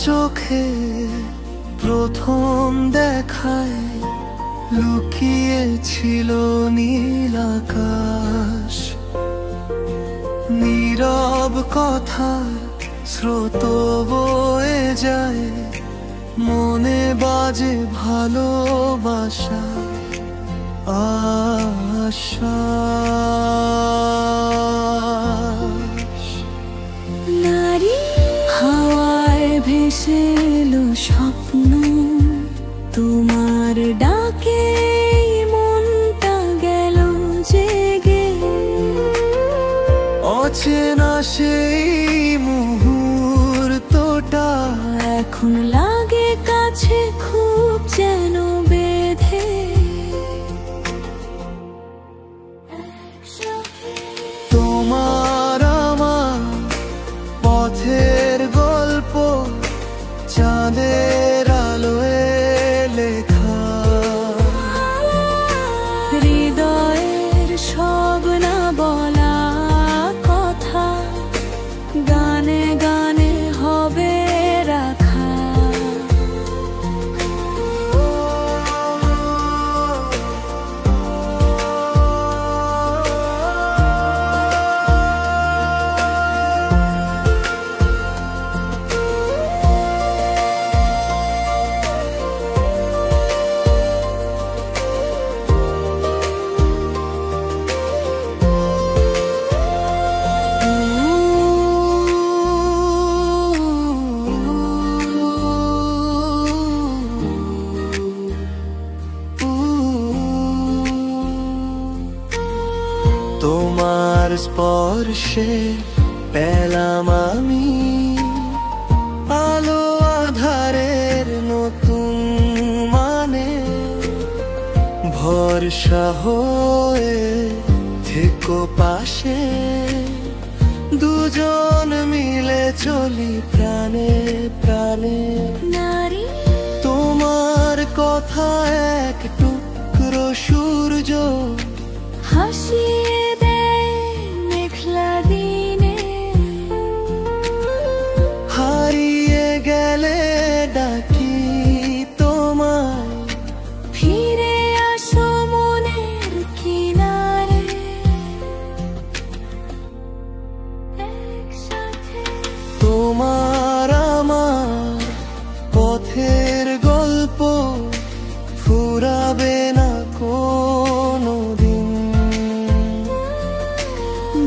চোখে প্রথম দেখায় লুকিয়েছিল নীল আকাশ। নীরব কথার স্রোত বয়ে যায়, মনে বাজে ভালোবাসা আশ্বাস। নারী হাওয়ায় ভেসে এলো স্বপ্ন, তোমার ডাকে মনটা গেল জেগে। অচেনা সেই মুহূর্তটা এখন লাগে কাছে খুব যেন বেঁধে। তোমার আমার পথের গল্প চাঁদের আলোয় লেখা। হৃদয়ের সব না বলা কথা গানে গানে হবে রাখা। তোমার স্পর্শে পেলাম আমি আলো আধারের নতুন মানে। ভরসা হয়ে থেকো পাশে, দুজন মিলে চলি প্রাণে প্রাণে। নারী তোমার কথা এক টুকরো সূর্য হাসিয়ে দেয় মেঘলা দিনে। হারিয়ে গেলে ডাকি তোমায়, ফিরে আসো মনের কিনারে। একসাথে তোমার আমার পথের গল্প ফুরাবে না কোনো দিন।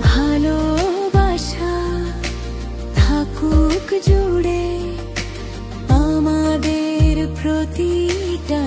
ভালোবাসা থাকুক জুড়ে আমাদের প্রতিটা